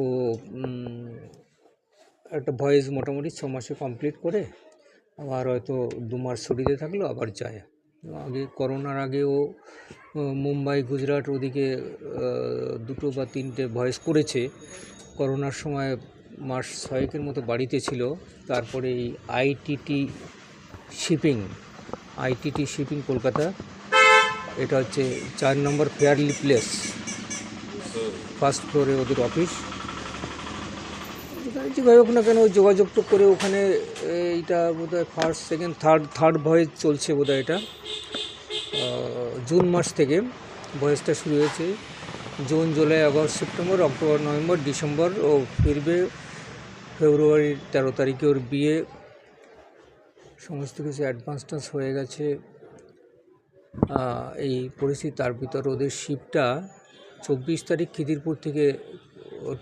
ও একটা ভয়েস মোটামুটি 6 মাসে কমপ্লিট করে আবার হয়তো 2 মাস ছুটিতে থাকলো, আবার যায়। আগে করোনার আগে ও মুম্বাই, গুজরাট ওদিকে 2টো বা 3টে ভয়েস করেছে। করোনার সময় মাস 6 মতো বাড়িতে ছিল। তারপরে এই আইটিটি শিপিং কলকাতা, এটা হচ্ছে 4 নম্বর ফেয়ারলি প্লেস, ফার্স্ট ফ্লোরে ওদের অফিস। যেভাবে হোক না কেন যোগাযোগ তো করে ওখানে এইটা বোধহয় ফার্স্ট, সেকেন্ড, থার্ড ভয়েস চলছে বোধহয়। এটা জুন মাস থেকে ভয়েসটা শুরু হয়েছে। June, July, August, September, October, November, December ও ফিরবে। ফেব্রুয়ারির 13 তারিখে ওর বিয়ে। সমস্ত কিছু অ্যাডভান্স হয়ে গেছে। এই পরিস্থিতি, তার ভিতর ওদের শিপটা 24 তারিখ খিদিরপুর থেকে